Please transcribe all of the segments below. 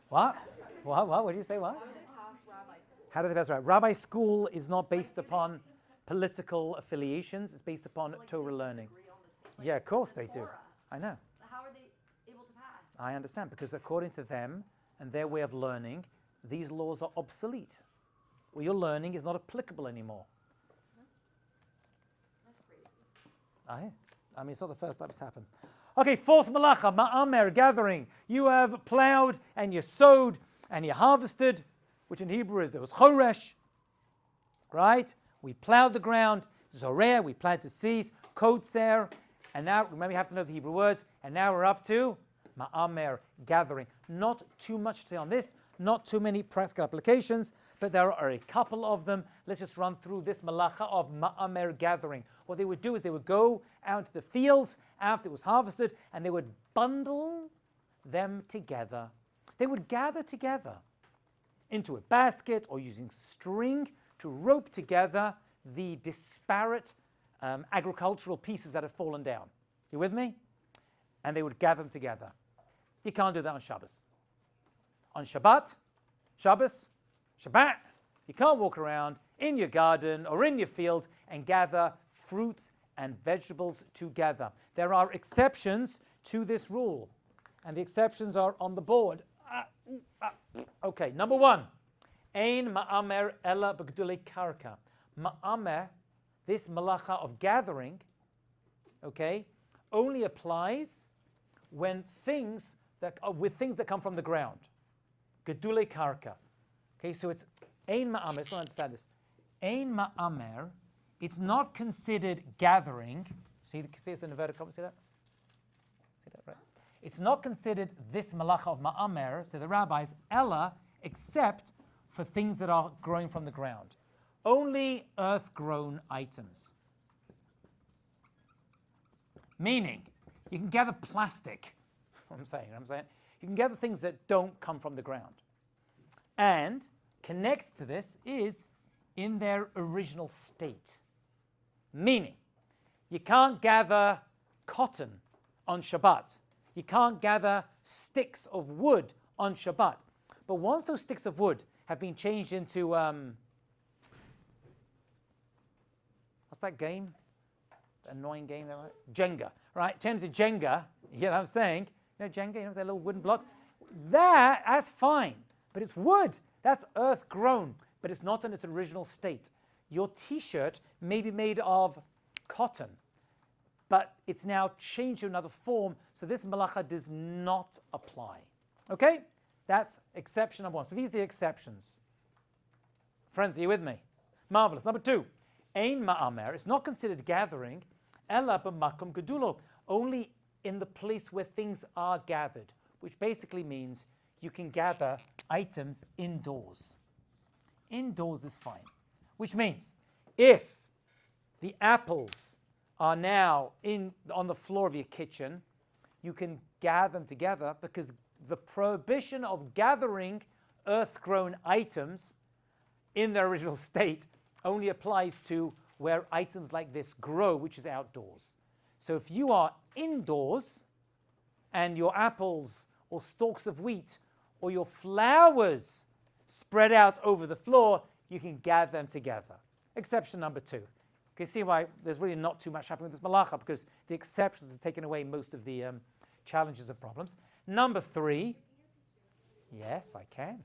What? What? What do you say? What? How do they pass rabbi school? How do they pass? Right. Rabbi school is not based upon political affiliations. It's based upon Torah learning. Yeah, of course they do. I know. How are they able to pass? I understand, because according to them and their way of learning, these laws are obsolete. What you're learning is not applicable anymore. That's crazy. I mean, it's not the first time it's happened. Okay, fourth malacha, ma'amer, gathering. You have plowed and you sowed and you harvested, which in Hebrew is, there was choresh, right? We plowed the ground, zoreh, we planted seeds, kotzer, and now, remember you have to know the Hebrew words, and now we're up to ma'amer, gathering. Not too much to say on this, not too many practical applications, but there are a couple of them. Let's just run through this malacha of ma'amer, gathering. What they would do is they would go out to the fields after it was harvested, and they would bundle them together. They would gather together into a basket or using string to rope together the disparate agricultural pieces that have fallen down. You with me? And they would gather them together. You can't do that on Shabbos. On Shabbat, you can't walk around in your garden or in your field and gather fruits and vegetables together. There are exceptions to this rule, and the exceptions are on the board. Okay, number one, ein ma'amer ela b'gdulei karka. Ma'amer, this malacha of gathering, okay, only applies when things that come from the ground. Gedulei karka. Okay, so it's ein ma'amer. Let's understand this. Ein ma'amer. It's not considered gathering. See it's in the vertical. See that? See that, right? It's not considered this malacha of ma'amer, say the rabbis, ella, except for things that are growing from the ground. Only earth-grown items. Meaning, you can gather plastic. I'm saying. You can gather things that don't come from the ground. And connected to this is in their original state. Meaning, you can't gather cotton on Shabbat. You can't gather sticks of wood on Shabbat. But once those sticks of wood have been changed into, what's that game? The annoying game, right? Jenga, right? Changed into Jenga, you know what I'm saying? You know Jenga, that little wooden block? That's fine, but it's wood. That's earth grown, but it's not in its original state. Your t-shirt may be made of cotton, but it's now changed to another form, so this malacha does not apply. Okay? That's exception number one. So these are the exceptions. Friends, are you with me? Marvelous. Number two, ein ma'amer, it's not considered gathering, ela b'makom gedulo, only in the place where things are gathered, which basically means you can gather items indoors. Indoors is fine. Which means, if the apples are now on the floor of your kitchen, you can gather them together, because the prohibition of gathering earth-grown items in their original state only applies to where items like this grow, which is outdoors. So if you are indoors and your apples or stalks of wheat or your flowers spread out over the floor, you can gather them together. Exception number two. You can see why there's really not too much happening with this malacha, because the exceptions have taken away most of the challenges and problems. Number three, yes, I can.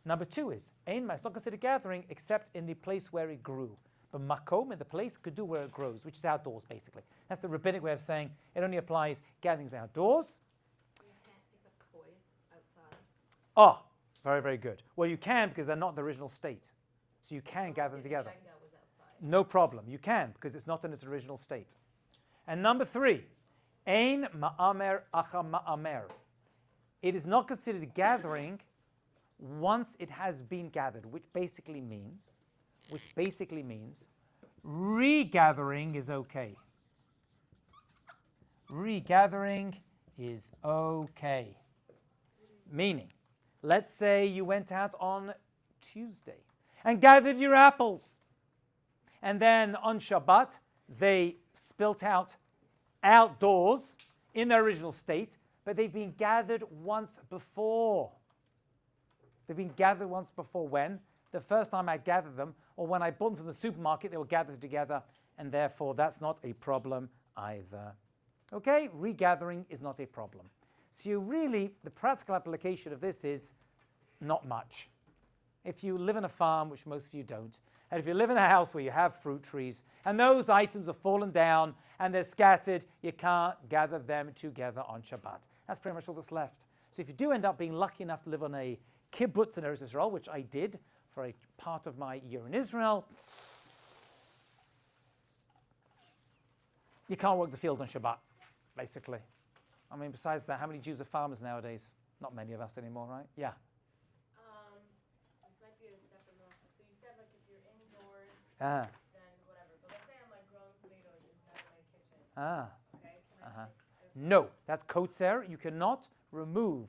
Number two is, it's not considered gathering except in the place where it grew. But makom, in the place, could do where it grows, which is outdoors, basically. That's the rabbinic way of saying it only applies gatherings outdoors. You can't pick up toys outside. Oh, very, very good. Well, you can, because they're not in the original state. So you can gather them together. Jenga was outside. No problem. You can, because it's not in its original state. And number three, ein ma'amer acha ma'amer. It is not considered gathering once it has been gathered, which basically means regathering is okay. Regathering is okay. Meaning, let's say you went out on Tuesday and gathered your apples. And then on Shabbat, they spilt out outdoors in their original state, but they've been gathered once before. They've been gathered once before. When? The first time I gathered them, or when I bought them from the supermarket, they were gathered together, and therefore that's not a problem either. Okay, regathering is not a problem. So the practical application of this is not much. If you live in a farm, which most of you don't, and if you live in a house where you have fruit trees, and those items have fallen down and they're scattered, you can't gather them together on Shabbat. That's pretty much all that's left. So if you do end up being lucky enough to live on a kibbutz in Eretz Israel, which I did for a part of my year in Israel, you can't work the field on Shabbat, basically. I mean, besides that, how many Jews are farmers nowadays? Not many of us anymore, right? Yeah. This might be a separate one. So you said, like, if you're indoors, Ah. then whatever. But let's say I'm, like, growing tomatoes inside my kitchen. Ah. Okay? Can I No, that's kotzer. You cannot remove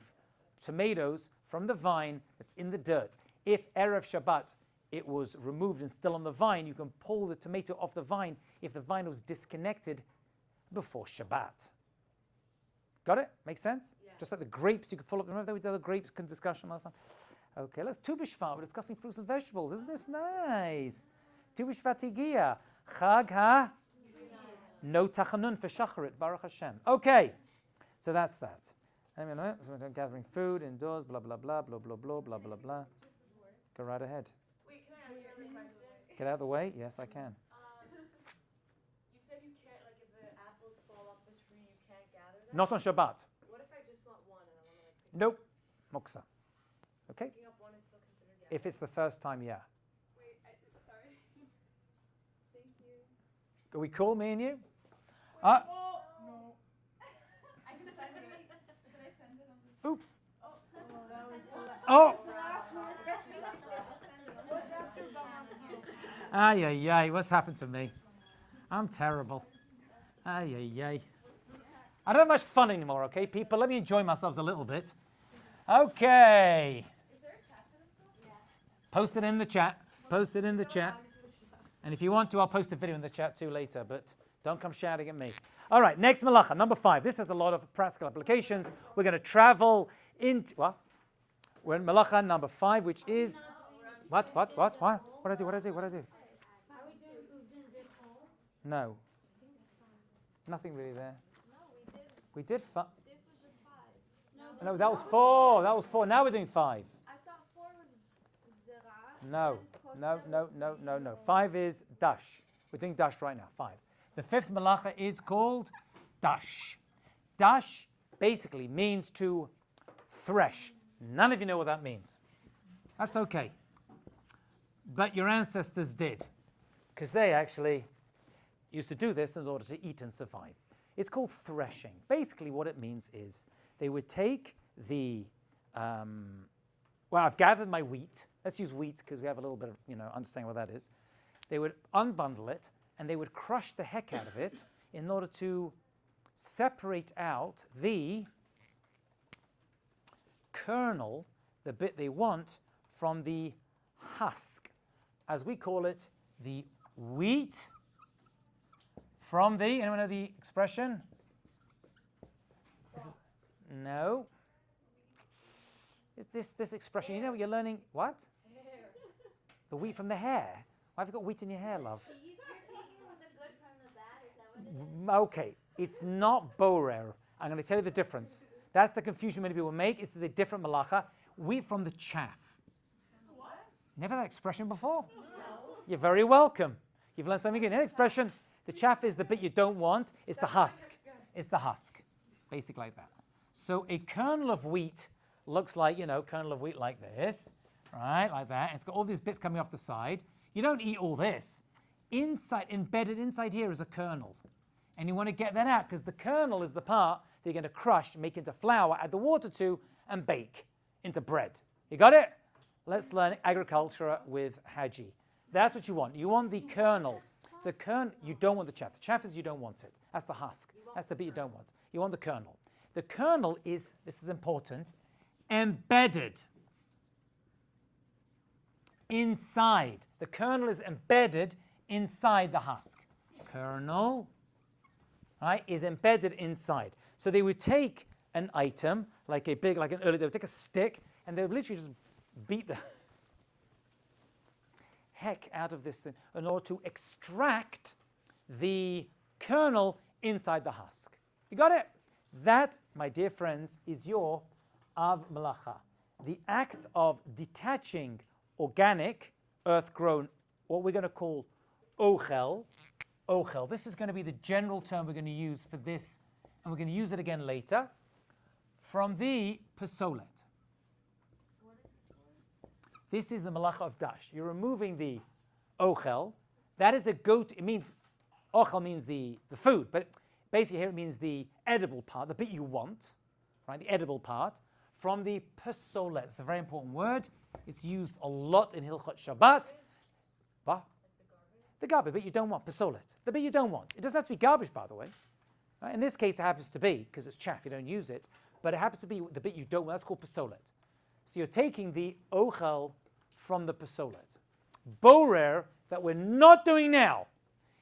tomatoes from the vine that's in the dirt. If Erev Shabbat it was removed and still on the vine, you can pull the tomato off the vine if the vine was disconnected before Shabbat. Got it? Makes sense? Yeah. Just like the grapes, you could pull up. Remember that we did the grapes discussion last time? Okay, let's Tu B'Shvat. We're discussing fruits and vegetables. Isn't this nice? Tu B'Shvat Higia. Chag ha? No tachanun for shacharit. Baruch Hashem. Okay, so that's that. Gathering food indoors, blah, blah, blah, blah, blah, blah, blah, blah, blah. Go right ahead. Wait, can I ask you a question? Get out of the way? Yes, I can. You said you can't, like, if the apples fall off the tree, you can't gather them? Not on Shabbat. What if I just want one and I want to, like, pick Nope. Muksa. Okay? picking up one is still considered gathering? If it's the first time, yeah. Wait, sorry. Thank you. Are we cool, me and you? No. I can send it. Should I send it on the... Oops. Oh. Oh! Ay, ay, ay. What's happened to me? I'm terrible. Ay, ay, ay. I don't have much fun anymore, okay, people? Let me enjoy myself a little bit. Okay. Is there a chat for this still? Yeah. Post it in the chat. Post it in the chat. And if you want to, I'll post a video in the chat too later, but don't come shouting at me. All right, next malacha, number 5. This has a lot of practical applications. We're going to travel into, what? We're in malacha number 5, which is, what? What do I do? Are we doing Uvdin did home? No. Nothing really there. No, we did. We did This was just 5. no, that was 4. That was 4. Now we're doing 5. I thought 4 was Zerah. No. 5 is dash. We're doing dash right now. 5. The 5th malacha is called dash. Dash basically means to thresh. None of you know what that means. That's okay. But your ancestors did, because they actually used to do this in order to eat and survive. It's called threshing. Basically what it means is they would take the, I've gathered my wheat. Let's use wheat because we have a little bit of, understanding what that is. They would unbundle it and they would crush the heck out of it in order to separate out the kernel, the bit they want, from the husk. As we call it, the wheat from the, anyone know the expression? No. This expression, you know what you're learning? What? Hair. The wheat from the hair. Why have you got wheat in your hair, love? You're taking the good from the bad, is that what it is? Okay, it's not borer. I'm going to tell you the difference. That's the confusion many people make. This is a different malacha. Wheat from the chaff. What? Never that expression before? No. You're very welcome. You've learned something again. An expression. The chaff is the bit you don't want. It's the husk. It's the husk. Basic like that. So a kernel of wheat looks like, kernel of wheat like this, right? Like that. It's got all these bits coming off the side. You don't eat all this. Embedded inside here is a kernel. And you want to get that out because the kernel is the part that you're going to crush, make into flour, add the water to, and bake into bread. You got it? Let's learn agriculture with Haji. That's what you want. You want the kernel. The kernel, you don't want the chaff. The chaff is you don't want it. That's the husk. That's the bit you don't want. You want the kernel. The kernel is, this is important, embedded inside. The kernel is embedded inside the husk. Kernel, right, is embedded inside. So they would take an item, they would take a stick, and they would literally just beat the heck out of this thing in order to extract the kernel inside the husk. You got it? That, my dear friends, is your av malacha. The act of detaching organic, earth-grown, what we're going to call ochel. Ochel. This is going to be the general term we're going to use for this, and we're going to use it again later, from the pesolet. What is this for? This is the malacha of dash. You're removing the ochel. That is a goat. It means, ochel means the food, but basically here it means the edible part, the bit you want, right? The edible part, from the pesolet. It's a very important word. It's used a lot in Hilchot Shabbat. What? The garbage, the bit you don't want, pesolet. The bit you don't want. It doesn't have to be garbage, by the way. Right? In this case, it happens to be, because it's chaff, you don't use it, but it happens to be the bit you don't want. That's called pesolet. So you're taking the ochel from the pesolet. Borer, that we're not doing now,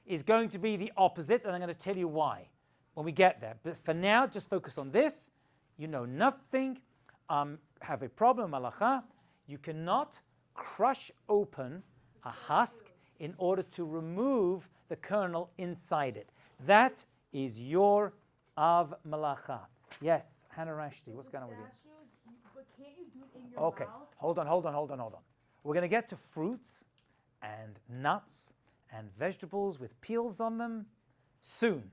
is going to be the opposite, and I'm going to tell you why when we get there. But for now, just focus on this. You know nothing. Have a problem, malacha. You cannot crush open a husk in order to remove the kernel inside it. That is your av malacha. Yes, Hannah Rashti, what's going on with you? But can't you do it in your Okay, mouth? hold on. We're going to get to fruits and nuts and vegetables with peels on them soon.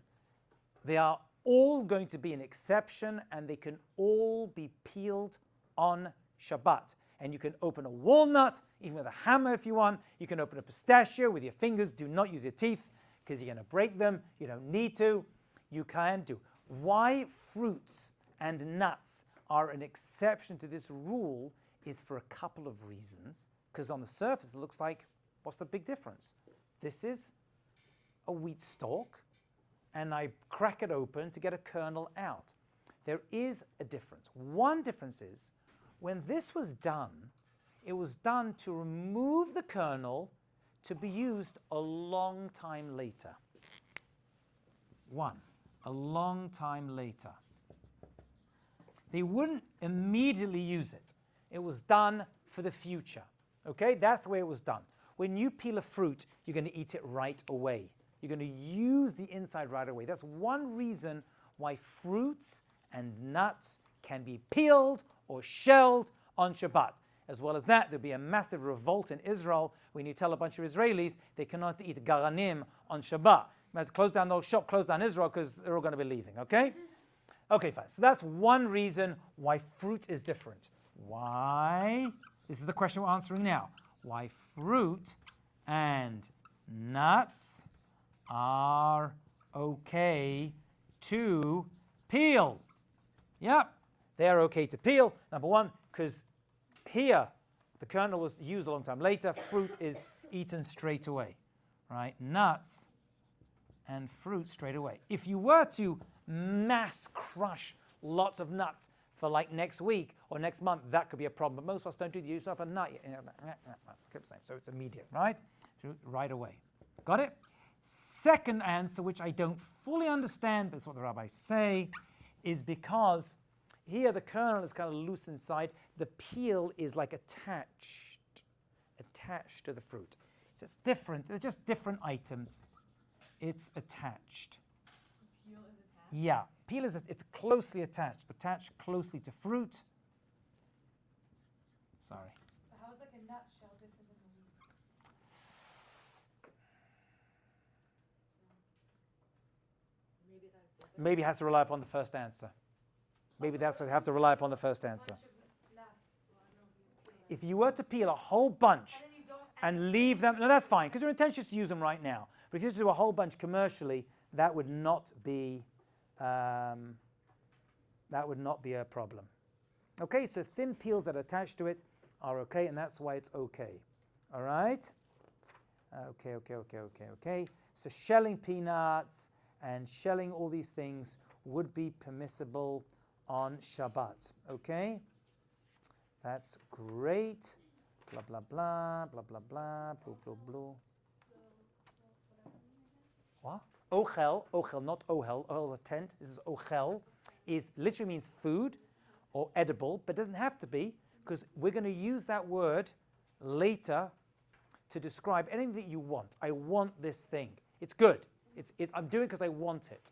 They are all going to be an exception, and they can all be peeled on Shabbat. And you can open a walnut, even with a hammer if you want. You can open a pistachio with your fingers. Do not use your teeth, because you're going to break them. You don't need to. You can do. Why fruits and nuts are an exception to this rule is for a couple of reasons. Because on the surface it looks like, what's the big difference? This is a wheat stalk, and I crack it open to get a kernel out. There is a difference. One difference is, when this was done, it was done to remove the kernel to be used a long time later. A long time later. They wouldn't immediately use it. It was done for the future. Okay, that's the way it was done. When you peel a fruit, you're going to eat it right away. You're going to use the inside right away. That's one reason why fruits and nuts can be peeled or shelled on Shabbat. As well as that, there'll be a massive revolt in Israel when you tell a bunch of Israelis they cannot eat garanim on Shabbat. You have to close down the whole shop, close down Israel, because they're all going to be leaving, okay? Okay, fine. So that's one reason why fruit is different. Why? This is the question we're answering now. Why fruit and nuts are okay to peel. Yep, they are okay to peel. Number one, because here the kernel was used a long time later. Fruit is eaten straight away, right? Nuts and fruit straight away. If you were to mass crush lots of nuts for like next week or next month, that could be a problem. But most of us don't do the use of a nut. So it's immediate, right? Right away. Got it? Second answer, which I don't fully understand, but it's what the rabbis say, is because here the kernel is kind of loose inside. The peel is like attached to the fruit. So it's different. They're just different items. It's attached. Peel is attached? Yeah, peel is it's closely attached closely to fruit. Sorry. But how is like a nutshell different than a wheat? Maybe that's different. Maybe it has to rely upon the first answer. Maybe that's what they have to rely upon the first answer. Bunch of nuts. Well, I don't know if you peel that. If you were to peel a whole bunch And then you don't and leave them, no, that's fine, because your intention is to use them right now. But if you were to do a whole bunch commercially, that would not be a problem. Okay, so thin peels that are attached to it are okay, and that's why it's okay. All right? Okay. So shelling peanuts and shelling all these things would be permissible on Shabbat. Okay? That's great. Blah, blah, blah, blah, blah, blah, blah, blah, blah. What? Ochel, not ohel. Ohel is a tent. This is ochel. Is literally means food or edible, but doesn't have to be, because we're going to use that word later to describe anything that you want. I want this thing. It's good. I'm doing it because I want it.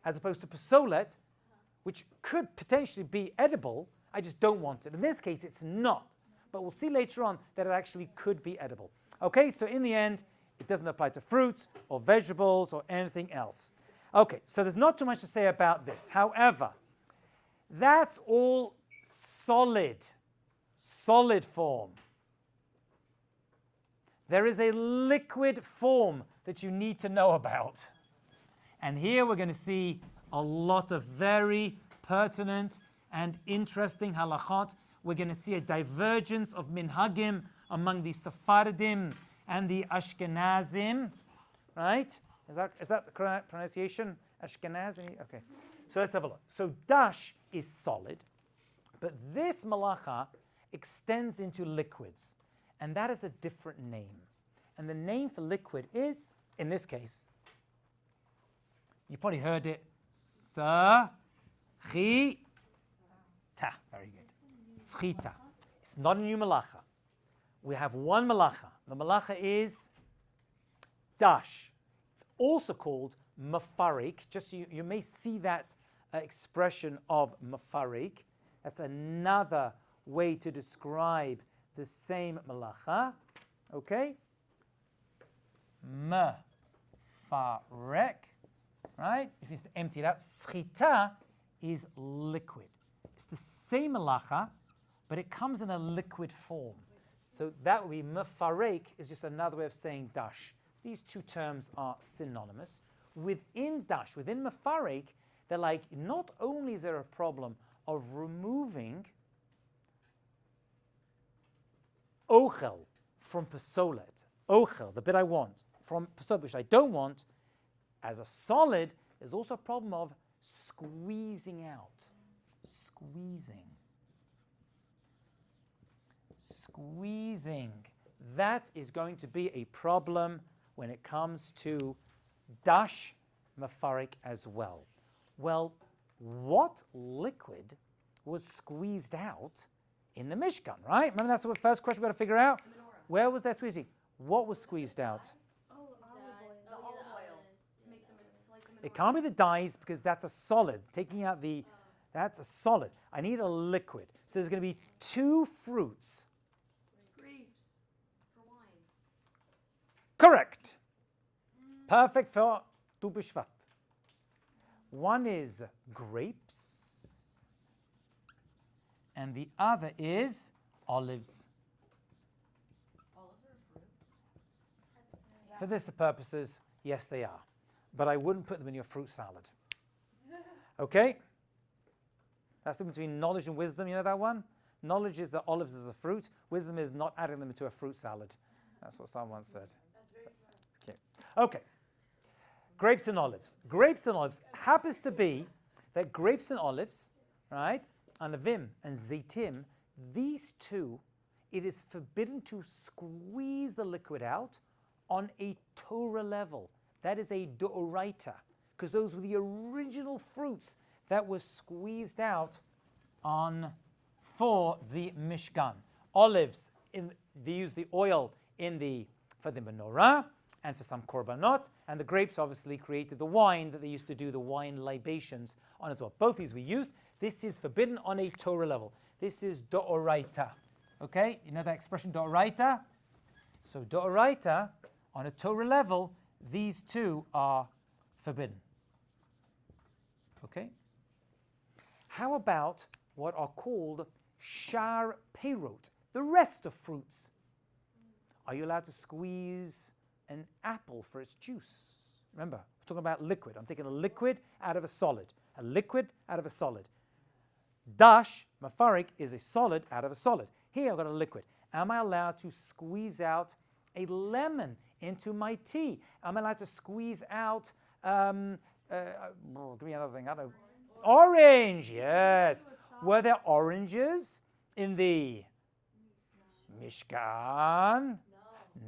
As opposed to pasolet, which could potentially be edible, I just don't want it. In this case, it's not. But we'll see later on that it actually could be edible. Okay, so in the end, it doesn't apply to fruits or vegetables or anything else. Okay, so there's not too much to say about this. However, that's all solid form. There is a liquid form that you need to know about. And here we're going to see a lot of very pertinent and interesting halachot. We're going to see a divergence of minhagim among the Sephardim and the Ashkenazim, right? Is that the correct pronunciation? Ashkenazim? Okay. So let's have a look. So dash is solid, but this malacha extends into liquids, and that is a different name. And the name for liquid is, in this case, you probably heard it, Sechita. Very good. Sechita. It's not a new malacha. We have one malacha. The malacha is dash. It's also called mafarik. Just so you may see that expression of mafarik. That's another way to describe the same malacha. Okay? Mafarek. Right? If you just empty it out, Sechita is liquid. It's the same malacha, but it comes in a liquid form. So that would be mafarek is just another way of saying dash. These two terms are synonymous. Within dash, within mafarek, they're like, not only is there a problem of removing ochel from pasolet, ochel, the bit I want, from pasolet, which I don't want, as a solid, there's also a problem of squeezing out. Squeezing. That is going to be a problem when it comes to dash mafarik as well. Well, what liquid was squeezed out in the Mishkan, right? Remember that's the first question we've got to figure out? Where was that squeezing? What was squeezed out? It can't be the dyes because that's a solid. Taking out that's a solid. I need a liquid. So there's going to be two fruits. Grapes for wine. Correct. Perfect for Tu B'Shvat. One is grapes, and the other is olives. Olives are a fruit. For this purposes, yes, they are. But I wouldn't put them in your fruit salad. Okay? That's the difference between knowledge and wisdom. You know that one? Knowledge is that olives is a fruit. Wisdom is not adding them into a fruit salad. That's what someone said. That's very smart. Okay. Grapes and olives. Grapes and olives happens to be that grapes and olives, right, anavim and zaitim, these two, it is forbidden to squeeze the liquid out on a Torah level. That is a d'oraita, because those were the original fruits that were squeezed out for the Mishkan. Olives, they use the oil for the menorah and for some korbanot, and the grapes obviously created the wine that they used to do the wine libations on as well. Both these we used. This is forbidden on a Torah level. This is d'oraita. Okay, you know that expression d'oraita? So d'oraita, on a Torah level, these two are forbidden. Okay? How about what are called shar peirot, the rest of fruits? Are you allowed to squeeze an apple for its juice? Remember, we're talking about liquid. I'm taking a liquid out of a solid. A liquid out of a solid. Dash, mafarik, is a solid out of a solid. Here I've got a liquid. Am I allowed to squeeze out a lemon into my tea? Am I allowed to squeeze out, give me another thing, I don't know. Orange, yes. Were there oranges in the Mishkan?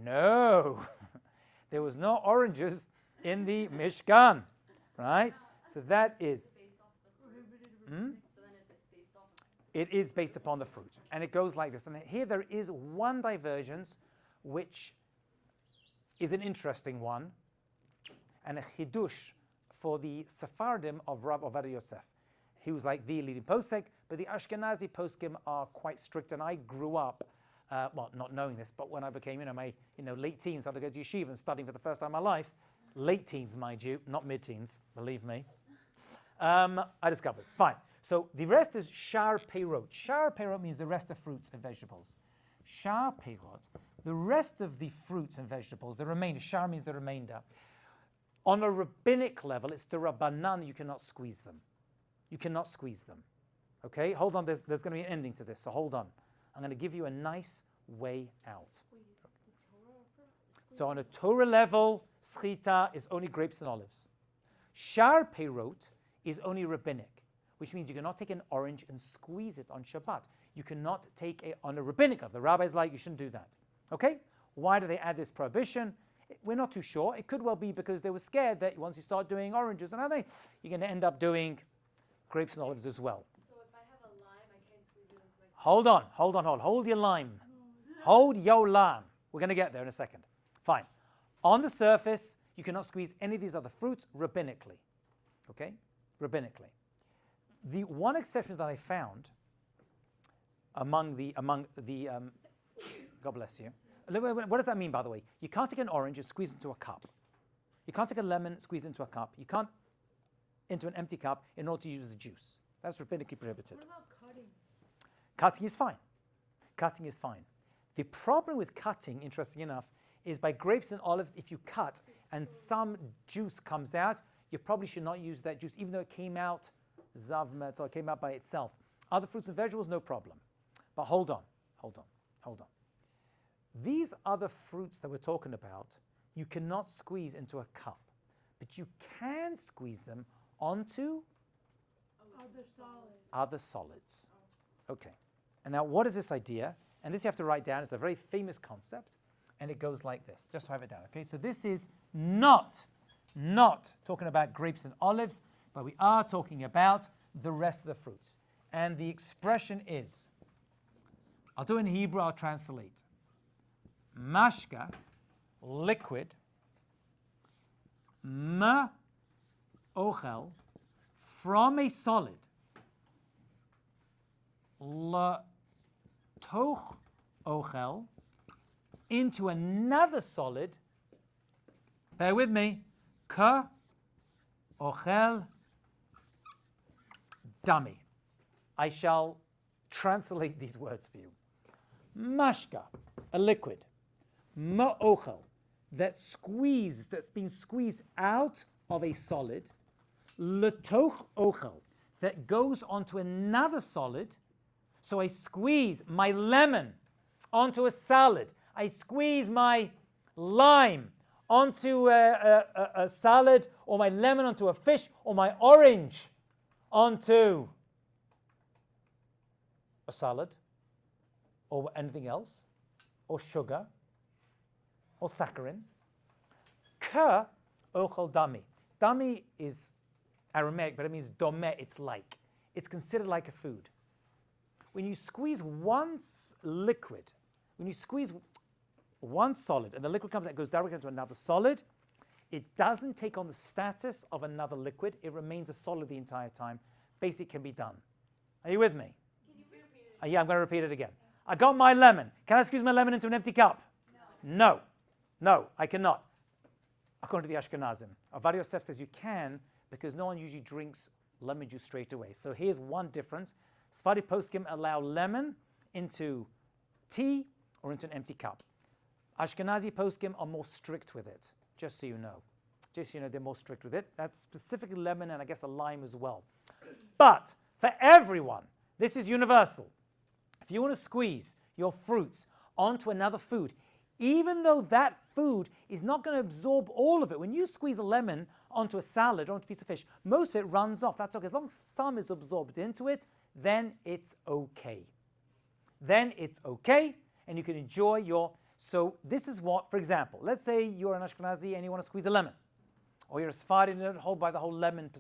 No. There was no oranges in the Mishkan, right? So that is... It is based upon the fruit. And it goes like this. And here there is one divergence, which is an interesting one, and a chidush for the Sephardim of Rav Ovadia Yosef. He was like the leading posek, but the Ashkenazi poskim are quite strict. And I grew up, not knowing this, but when I became, my late teens, I had to go to yeshiva and studying for the first time in my life. Late teens, mind you, not mid-teens, believe me. I discovered this. Fine. So the rest is shar peirot. Shar peirot means the rest of fruits and vegetables. Shar peirot, the rest of the fruits and vegetables, the remainder. Shar means the remainder. On a rabbinic level, it's the rabbanan, you cannot squeeze them. You cannot squeeze them. Okay? Hold on, there's going to be an ending to this, so hold on. I'm going to give you a nice way out. So on a Torah level, Sechita is only grapes and olives. Shar peirot is only rabbinic, which means you cannot take an orange and squeeze it on Shabbat. You cannot take it on a rabbinic level. The rabbis like, you shouldn't do that. Okay? Why do they add this prohibition? We're not too sure. It could well be because they were scared that once you start doing oranges and other, you're going to end up doing grapes and olives as well. So if I have a lime, I can't squeeze it into my... Hold your lime. Hold your lime. We're going to get there in a second. Fine. On the surface, you cannot squeeze any of these other fruits rabbinically. Okay? Rabbinically. The one exception that I found among the God bless you. What does that mean, by the way? You can't take an orange and squeeze it into a cup. You can't take a lemon and squeeze it into a cup. You can't into an empty cup in order to use the juice. That's rabbinically prohibited. What about cutting? Cutting is fine. Cutting is fine. The problem with cutting, interesting enough, is by grapes and olives, if you cut and some juice comes out, you probably should not use that juice, even though it came out zavmet, or it came out by itself. Other fruits and vegetables, no problem. But hold on. These other fruits that we're talking about, you cannot squeeze into a cup, but you can squeeze them onto other solids. Okay. And now what is this idea? And this you have to write down. It's a very famous concept, and it goes like this. Just write it down. Okay. So this is not talking about grapes and olives, but we are talking about the rest of the fruits. And the expression is, I'll do it in Hebrew, I'll translate. Mashka, liquid, ochel, from a solid, toch ochel, into another solid, bear with me, ka ochel dami. I shall translate these words for you. Mashka, a liquid. Ma'ochel, that's being squeezed out of a solid. Letoch ochel, that goes onto another solid. So I squeeze my lemon onto a salad. I squeeze my lime onto a salad, or my lemon onto a fish, or my orange onto a salad, or anything else, or sugar, or saccharin. Ka ochel dami. Dami is Aramaic, but it means domeh, it's like. It's considered like a food. When you squeeze one liquid, when you squeeze one solid, and the liquid comes out, it goes directly into another solid, it doesn't take on the status of another liquid. It remains a solid the entire time. Basic can be done. Are you with me? Can you repeat it? Yeah, I'm going to repeat it again. I got my lemon. Can I squeeze my lemon into an empty cup? No, I cannot. According to the Ashkenazim. Ovadia Yosef says you can, because no one usually drinks lemon juice straight away. So here's one difference. Sephardi poskim allow lemon into tea or into an empty cup. Ashkenazi poskim are more strict with it, just so you know. Just so you know, they're more strict with it. That's specifically lemon and I guess a lime as well. But for everyone, this is universal. If you want to squeeze your fruits onto another food, even though that food is not going to absorb all of it, when you squeeze a lemon onto a salad or onto a piece of fish, most of it runs off. That's okay. As long as some is absorbed into it, then it's okay. Then it's okay, and you can enjoy your... So this is what, for example, let's say you're an Ashkenazi and you want to squeeze a lemon, or you're a Sephardi and you don't hold by the whole lemon,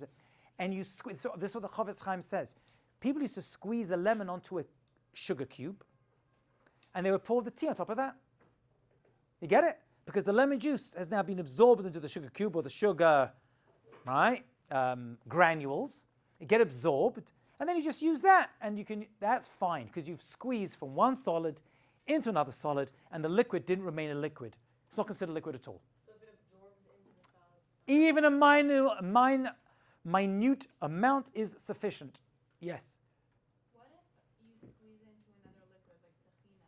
and you squeeze. So this is what the Chavetz Chaim says. people used to squeeze the lemon onto a sugar cube, and they would pour the tea on top of that. You get it? Because the lemon juice has now been absorbed into the sugar cube or the sugar, right, granules. It get absorbed, and then you just use that, and you can. That's fine because you've squeezed from one solid into another solid, and the liquid didn't remain a liquid. It's not considered liquid at all. So if it absorbs into the solid. Even a minute amount is sufficient. Yes. What if you squeeze into another liquid like tahina?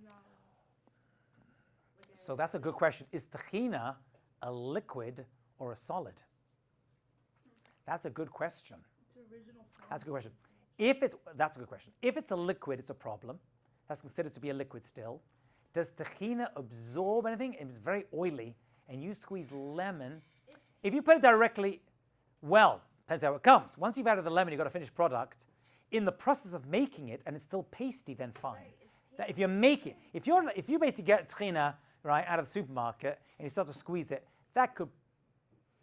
No. So that's a good question. Is tahina a liquid or a solid? That's a good question. It's original form. That's a good question. That's a good question. If it's a liquid, it's a problem. That's considered to be a liquid still. Does tahina absorb anything? It's very oily, and you squeeze lemon. If you put it directly, well, depends how it comes. Once you've added the lemon, you've got a finished product. In the process of making it, and it's still pasty, then fine. That if you make it, if you basically get tahina right out of the supermarket and you start to squeeze it, that could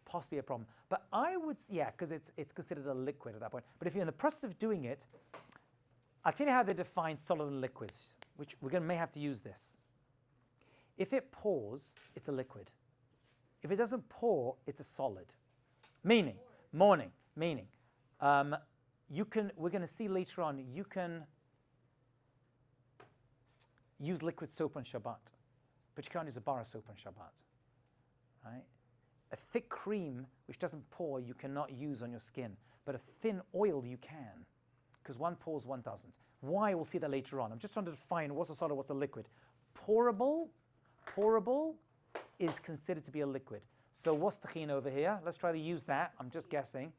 possibly be a problem. But I would, because it's considered a liquid at that point. But if you're in the process of doing it, I'll tell you how they define solid and liquids, which may have to use this. If it pours, it's a liquid. If it doesn't pour, it's a solid. Meaning, we're going to see later on, you can use liquid soap on Shabbat, but you can't use a bar of soap on Shabbat, right? A thick cream which doesn't pour, you cannot use on your skin, but a thin oil you can, because one pours, one doesn't. Why? We'll see that later on. I'm just trying to define what's a solid, what's a liquid. Pourable is considered to be a liquid. So what's tahina over here? Let's try to use that. I'm just guessing.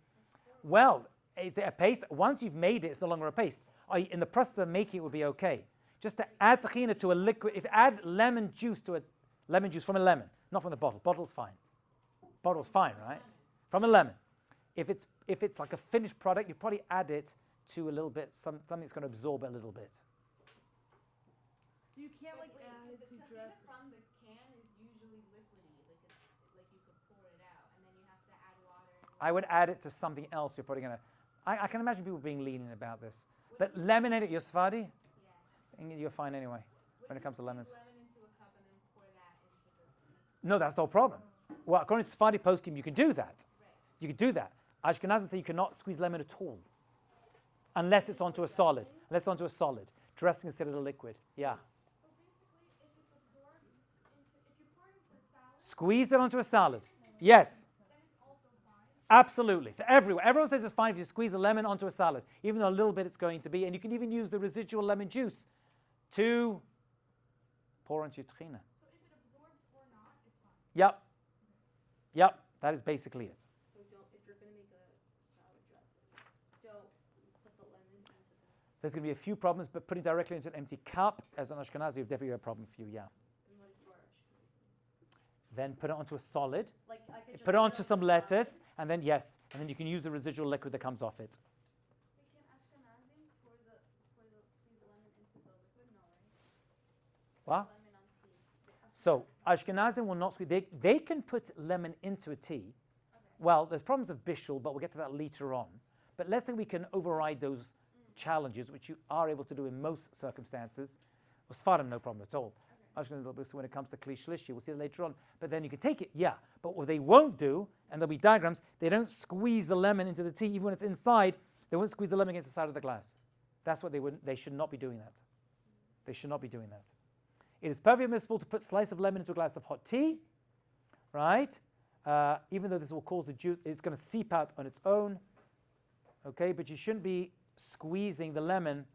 Well, it's a paste. Once you've made it, it's no longer a paste. In the process of making it would be okay. Just to add tahina to a liquid, if add lemon juice from a lemon, not from the bottle. Bottle's fine. Bottle's fine, right? From a lemon. If it's like a finished product, you probably add it to a little bit, something that's going to absorb it a little bit. So you can't like add the to tahina dress. from the can is usually liquidy, like you could pour it out, and then you have to add water. I would add it to something else. You're probably going to. I can imagine people being lenient about this. But lemonade, you're Sephardi? Yeah. You're fine anyway when it comes to lemons. Lemon into a cup and then pour that into the. No, that's no problem. Well, according to Sephardi poskim, you can do that. Right. You can do that. Ashkenazim say you cannot squeeze lemon at all, unless it's onto a solid. Unless it's onto a solid. Dressing is considered a liquid. Yeah. So basically, if it's absorbed if you pour it into a salad, Squeeze it onto a salad. Yes. then it's also fine. Absolutely. For everyone. Everyone says it's fine if you squeeze the lemon onto a salad, even though a little bit it's going to be. And you can even use the residual lemon juice to pour onto your tahina. So if it absorbs or not, it's fine. Yep. Yep. That is basically it. So if you're gonna make a salad dressing, don't put the lemon into the. There's going to be a few problems, but putting directly into an empty cup as an Ashkenazi would definitely be a problem for you, yeah. And what for Ashkenazim? Then put it onto a solid, Like I could just put it onto some a salad. lettuce, and then you can use the residual liquid that comes off it. Wait, can Ashkenazim squeeze the lemon into the liquid? No, right? What? Lemon on tea. So Ashkenazim will not squeeze. They can put lemon into a tea. Well, there's problems of bishul, but we'll get to that later on. But let's say we can override those challenges, which you are able to do in most circumstances. Well, Sfarim, no problem at all. Ashkenazim, when it comes to kli shlishi, we'll see that later on. But then you can take it, yeah. But what they won't do, and there'll be diagrams, they don't squeeze the lemon into the tea, even when it's inside. They won't squeeze the lemon against the side of the glass. That's what they should not be doing that. They should not be doing that. It is perfectly permissible to put a slice of lemon into a glass of hot tea, right? Even though this will cause the juice, it's going to seep out on its own. Okay, but you shouldn't be squeezing the lemon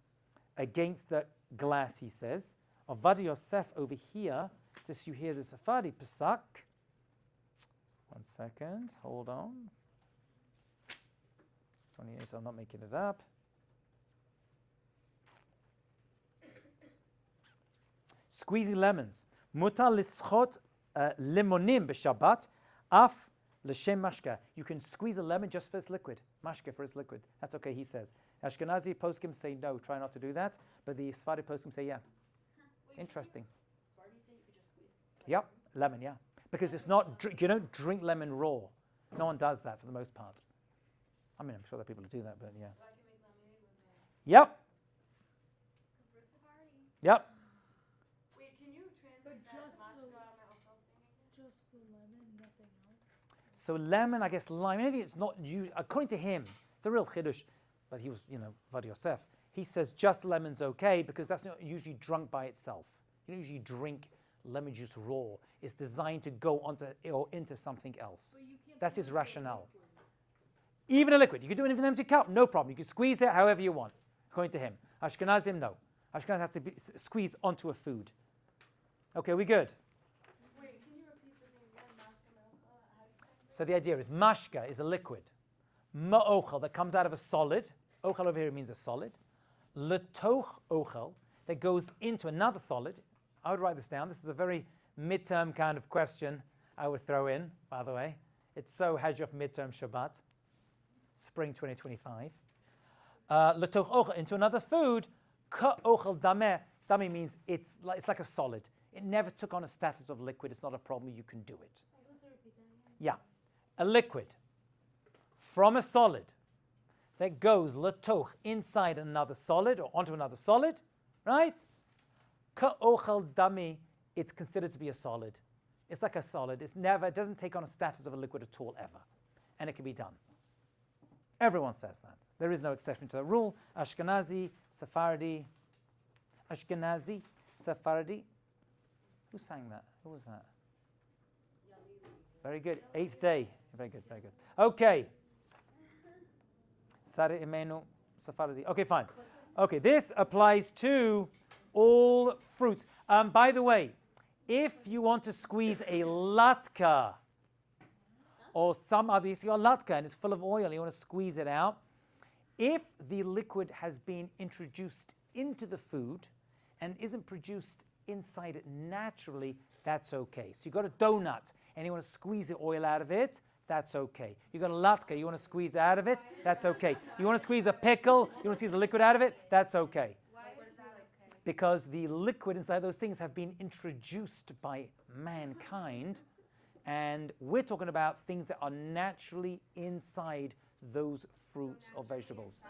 against the glass, he says. Avad Yosef over here, just you hear the Sephardi Pesach. 1 second, hold on. 28, so I'm not making it up. Squeezing lemons. Mutar lischot limonim b'Shabbat, af l'shem mashka. You can squeeze a lemon just for its liquid. Mashka for its liquid. That's okay, he says. Ashkenazi poskim say no, try not to do that. But the Sephardi poskim say yeah. Interesting. Sparky say you could just squeeze. Yep, lemon, yeah. Because it's not, you don't drink lemon raw. No one does that for the most part. I mean, I'm sure there are people who do that, but yeah. So I can make lemonade with Yep. Yep. Wait, can you translate that mashka me'ochel thing again? Just the lemon, nothing else. So lemon, I guess lime, anything it's not used, according to him, it's a real chiddush, but he was, Vad Yosef. He says just lemon's okay because that's not usually drunk by itself. You don't usually drink lemon juice raw. It's designed to go onto or into something else. But you can't That's put his it in a rationale. liquid. Even a liquid. You can do it in an empty cup, no problem. You can squeeze it however you want, according to him. Ashkenazim, no. Ashkenaz has to be squeezed onto a food. Okay, we good? Wait, can you repeat the thing again? Mashka me'ochel? How do you say So the idea is mashka is a liquid. Ma'ochel, that comes out of a solid. Ochel over here means a solid. Letoch ochel, that goes into another solid. I would write this down. This is a very midterm kind of question I would throw in, by the way. It's so hedge of midterm Shabbat, spring 2025. Letoch ochel, into another food. Ka ochel dameh. Dameh means it's like a solid. It never took on a status of liquid. It's not a problem. You can do it. Let's repeat that again. Yeah. A liquid from a solid that goes latoch inside another solid or onto another solid, right? Ka'ochel dami, it's considered to be a solid. It's like a solid. It doesn't take on a status of a liquid at all ever. And it can be done. Everyone says that. There is no exception to that rule. Ashkenazi, Sephardi. Ashkenazi, Sephardi. Who sang that? Who was that? Very good. Eighth day. Very good, very good. Okay. Sare imenu Sephardi. Okay, fine. Okay, this applies to all fruits. By the way, if you want to squeeze a latka or some other, you see a latka and it's full of oil, you want to squeeze it out. If the liquid has been introduced into the food and isn't produced inside it naturally, that's okay. So you got a donut and you want to squeeze the oil out of it, that's okay. You got a latke, you want to squeeze out of it, that's okay. You want to squeeze a pickle, you want to squeeze the liquid out of it, that's okay. Why is that okay? Because the liquid inside those things have been introduced by mankind, and we're talking about things that are naturally inside those fruits or vegetables.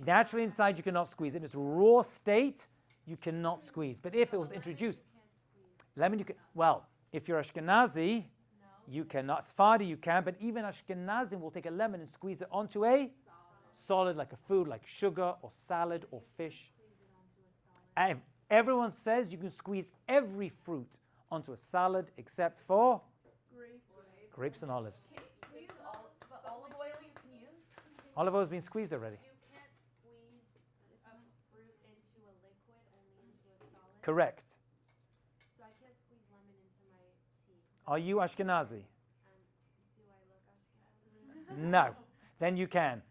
Naturally inside, you cannot squeeze it. In its raw state, you cannot squeeze. But if it was introduced, lemon, you can. Well, if you're Ashkenazi, you cannot. Sephardi, you can. But even Ashkenazim will take a lemon and squeeze it onto a solid, like a food, like sugar or salad or fish. And everyone says you can squeeze every fruit onto a salad except for grapes and olives. Can you use olive oil you can use? Olive oil has been squeezed already. You can't squeeze a fruit into a liquid, only into a solid. Correct. So I can't squeeze lemon into my tea. Are you Ashkenazi? Do I look Ashkenazi? No. Then you can.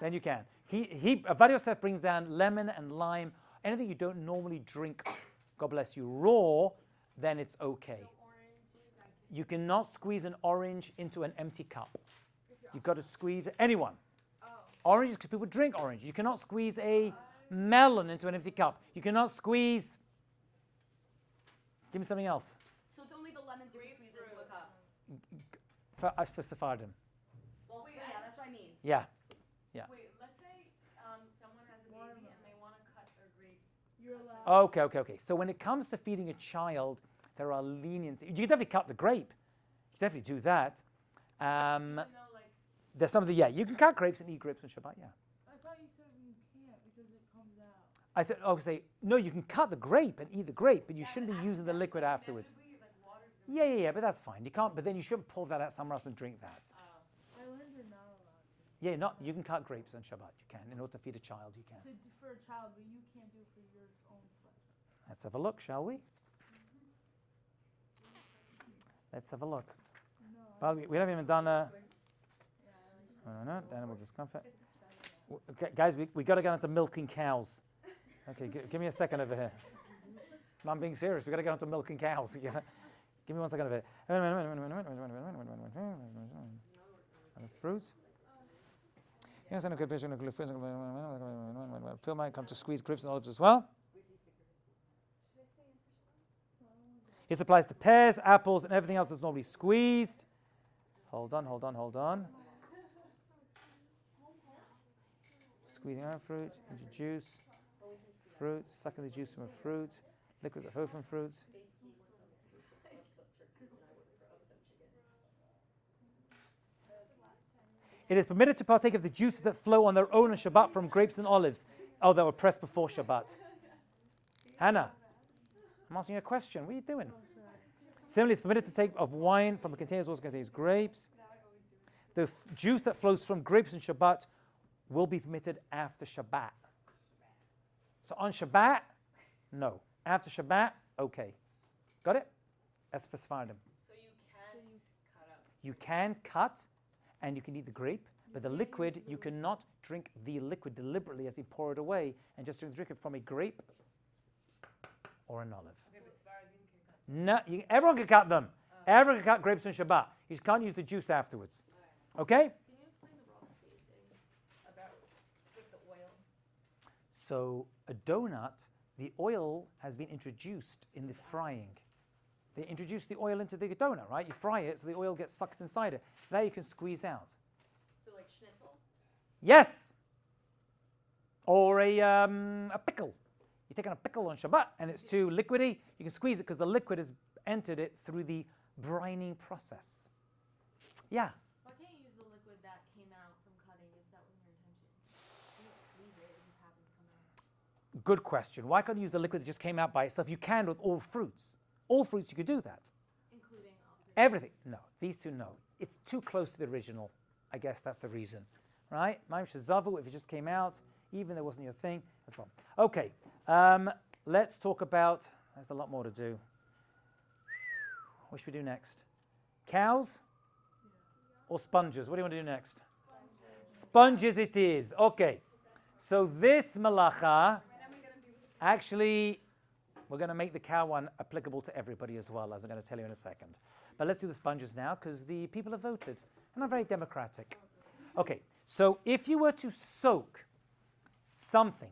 Then you can. Vad Yosef brings down lemon and lime. Anything you don't normally drink, God bless you, raw, then it's okay. So oranges, I can. You cannot squeeze an orange into an empty cup. You've got to squeeze anyone. Oranges, because people drink orange. You cannot squeeze a melon into an empty cup. You cannot squeeze. Give me something else. So it's only the lemons you can squeeze into a cup. For Sephardim. Well, Wait, yeah, that's what I mean. Yeah. Wait, let's say someone has a baby and they want to cut their grapes. You're allowed. Okay. So when it comes to feeding a child, there are leniency. You can definitely cut the grape. You can definitely do that. Even though, like, There's some of the, you can cut grapes and eat grapes on Shabbat, yeah. I thought you said you can't because it comes out. I said, no, you can cut the grape and eat the grape, but you shouldn't be using the liquid afterwards. inevitably, like, water's gonna Yeah, but that's fine. You can't, but then you shouldn't pull that out somewhere else and drink that. I learned you're not allowed to. Yeah, you can cut grapes on Shabbat. You can. In order to feed a child, you can. For a child, but you can't do it for your own pleasure. Let's have a look, shall we? Let's have a look. No. Well, we haven't even done animal discomfort. Okay, guys, we got to get into milking cows. Okay, give me a second over here. No, I'm being serious. We got to get into milking cows. Give me 1 second over here. Fruits. Yes, and Phil might come to squeeze grapes and olives as well. This applies to pears, apples, and everything else that's normally squeezed. Hold on. squeezing out fruit into juice, fruit, sucking the juice from a fruit, liquids that flow from fruits. It is permitted to partake of the juices that flow on their own on Shabbat from grapes and olives. Oh, that were pressed before Shabbat. Hannah, I'm asking you a question. What are you doing? Similarly, it's permitted to take of wine from a container that also contains grapes. The juice that flows from grapes in Shabbat will be permitted after Shabbat. So on Shabbat, no. After Shabbat, okay. Got it? That's for Sephardim. So you can't cut up. You can cut and you can eat the grape, but the liquid, you cannot drink the liquid deliberately as you pour it away and just drink it from a grape or an olive. Okay, but Sephardim can cut. No, everyone can cut them. Everyone can cut grapes on Shabbat. You just can't use the juice afterwards. Okay? Can you explain the raw state thing? About with the oil. So a donut, the oil has been introduced in the frying. They introduce the oil into the donut, right? You fry it so the oil gets sucked inside it. There you can squeeze out. So like schnitzel? Yes. Or a pickle. You're taking a pickle on Shabbat and it's too liquidy. You can squeeze it because the liquid has entered it through the brining process. Yeah. Why can't you use the liquid that came out from cutting if that wasn't your intention? You don't squeeze it, it just happens to come out. Good question. Why can't you use the liquid that just came out by itself? You can with all fruits. All fruits you could do that. Including Everything. No. These two, no. It's too close to the original. I guess that's the reason. Right? Maim Shazavu, if it just came out, even though it wasn't your thing, that's a problem. Okay. Let's talk about, there's a lot more to do. What should we do next? Cows or sponges? What do you want to do next? Sponges it is. Okay. So this malacha, actually, we're going to make the cow one applicable to everybody as well, as I'm going to tell you in a second. But let's do the sponges now, because the people have voted, and I'm very democratic. Okay, so if you were to soak something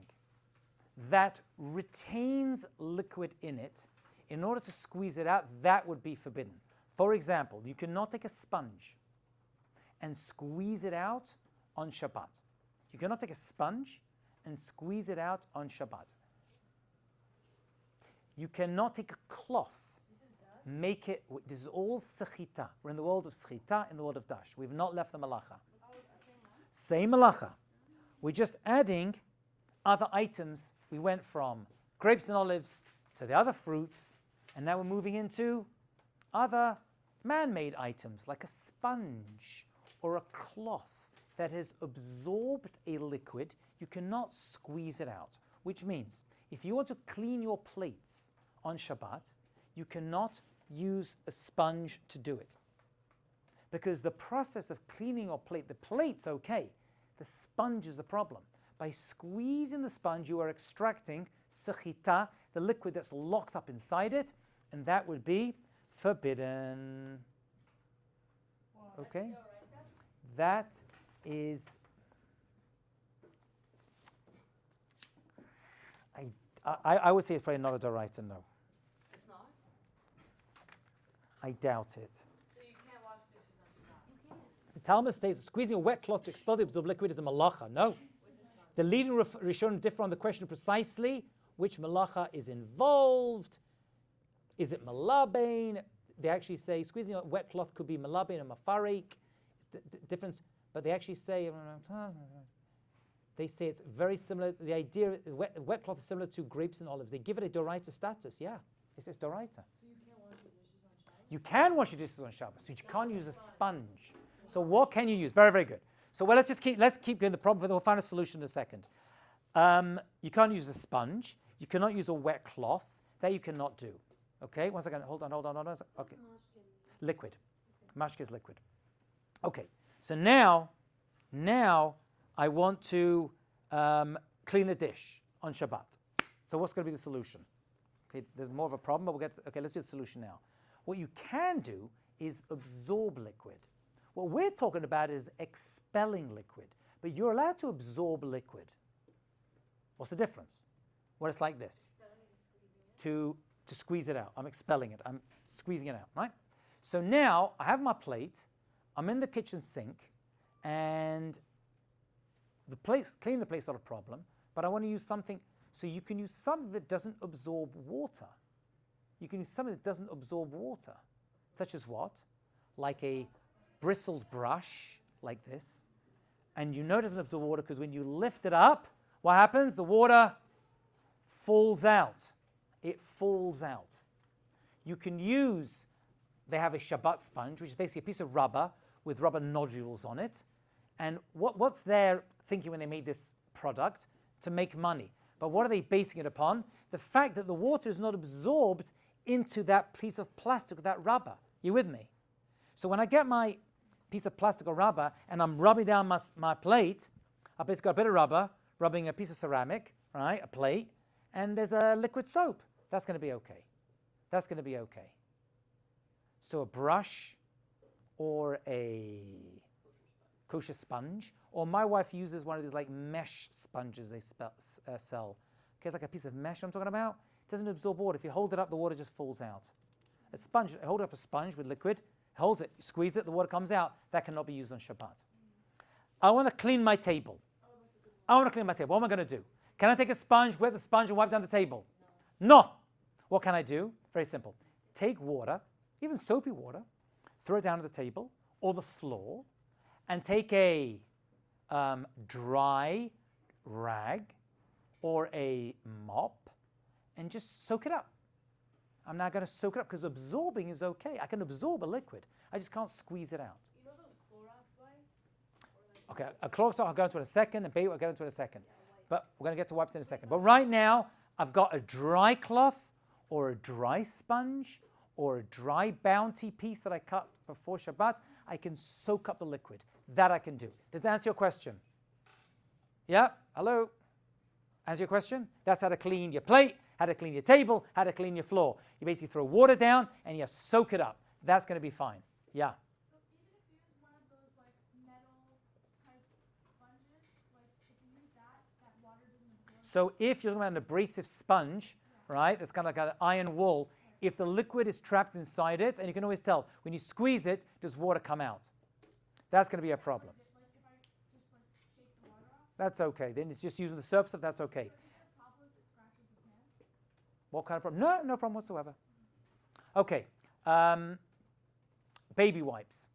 that retains liquid in it, in order to squeeze it out, that would be forbidden. For example, you cannot take a sponge and squeeze it out on Shabbat. You cannot take a sponge and squeeze it out on Shabbat. You cannot take a cloth, make it, this is all Sechita. We're in the world of Sechita, in the world of Dash. We've not left the malacha. Same malacha. We're just adding other items. We went from grapes and olives to the other fruits, and now we're moving into other man-made items like a sponge or a cloth that has absorbed a liquid. You cannot squeeze it out, which means if you want to clean your plates on Shabbat, you cannot use a sponge to do it. Because the process of cleaning your plate, the plate's okay, the sponge is the problem. By squeezing the sponge, you are extracting sechita, the liquid that's locked up inside it, and that would be forbidden. Okay? That is... I would say it's probably not a doraita, no. It's not? I doubt it. So you can't wash dishes on Shabbat. The Talmud states that squeezing a wet cloth to expel the absorbed liquid is a malacha. No. The leading Rishonim differ on the question of precisely which malacha is involved. Is it malabain? They actually say squeezing a wet cloth could be malabain and mafarik. Difference, but they actually say it's very similar. The idea, wet cloth is similar to grapes and olives. They give it a doraita status. Yeah, it says doraita. So you can't wash your dishes on Shabbat? You can wash your dishes on Shabbat, so you can't use a sponge. So what can you use? Very, very good. So well, let's keep going the problem. We'll find a solution in a second. You can't use a sponge. You cannot use a wet cloth. That you cannot do. Okay, one second. Hold on. Okay, liquid. Mashke is liquid. Okay, so now I want to clean a dish on Shabbat. So what's going to be the solution? Okay, there's more of a problem, but we'll get to, okay, let's do the solution now. What you can do is absorb liquid. What we're talking about is expelling liquid, but you're allowed to absorb liquid. What's the difference? Well, it's like this. To squeeze it out. I'm expelling it. I'm squeezing it out, right? So now I have my plate. I'm in the kitchen sink, and the place, clean the place, not a problem, but I want to use something, so you can use something that doesn't absorb water. You can use something that doesn't absorb water, such as what? Like a bristled brush, like this, and you know it doesn't absorb water because when you lift it up, what happens? The water falls out. It falls out. You can use, they have a Shabbat sponge, which is basically a piece of rubber with rubber nodules on it. And what's their thinking when they made this product? To make money. But what are they basing it upon? The fact that the water is not absorbed into that piece of plastic with that rubber. You with me? So when I get my piece of plastic or rubber and I'm rubbing down my plate, I've basically got a bit of rubber, rubbing a piece of ceramic, right, a plate, and there's a liquid soap. That's going to be okay. That's going to be okay. So a brush or a kosher sponge, or my wife uses one of these like mesh sponges they sell. Okay, it's like a piece of mesh I'm talking about. It doesn't absorb water. If you hold it up, the water just falls out. A sponge, hold up a sponge with liquid, holds it, squeeze it, the water comes out. That cannot be used on Shabbat. I want to clean my table. I want to clean my table. What am I going to do? Can I take a sponge, wet the sponge, and wipe down the table? No. What can I do? Very simple. Take water, even soapy water, throw it down on the table or the floor, and take a dry rag or a mop and just soak it up. I'm not going to soak it up because absorbing is okay. I can absorb a liquid. I just can't squeeze it out. You know those Clorox wipes? Okay, a Clorox, I'll go into in a second, and baby, I'll get into in a second. But we're going to get to wipes in a second. But right now, I've got a dry cloth or a dry sponge or a dry bounty piece that I cut before Shabbat. I can soak up the liquid. That I can do. Does that answer your question? Yeah? Hello? Answer your question? That's how to clean your plate, how to clean your table, how to clean your floor. You basically throw water down and you soak it up. That's going to be fine. Yeah? So even if you use one of those like metal type sponges, like if you use that water doesn't absorb. So if you're talking about an abrasive sponge, right, that's kind of like an iron wool, if the liquid is trapped inside it, and you can always tell, when you squeeze it, does water come out? That's going to be a problem. Like if I just like shake the water off. That's okay. Then it's just using the surface of that's okay. Is there a problem if it scratches the pan? What kind of problem? No, no problem whatsoever. Okay. Baby wipes.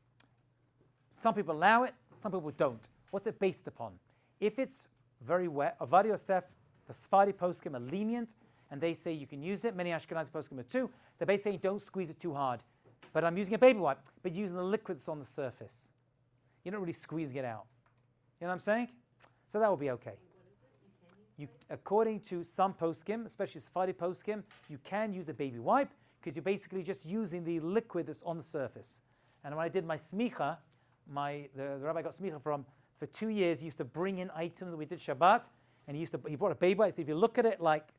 Some people allow it, some people don't. What's it based upon? If it's very wet, Avad Yosef, the Sephardi poskim are lenient, and they say you can use it. Many Ashkenazi poskim are too. They're basically saying don't squeeze it too hard. But I'm using a baby wipe, but using the liquid that's on the surface. You're not really squeezing it out. You know what I'm saying? So that will be okay. According to some poskim, especially Sephardi poskim, you can use a baby wipe because you're basically just using the liquid that's on the surface. And when I did my smicha, the rabbi I got smicha from, for 2 years, he used to bring in items that we did Shabbat, and he brought a baby wipe. So if you look at it like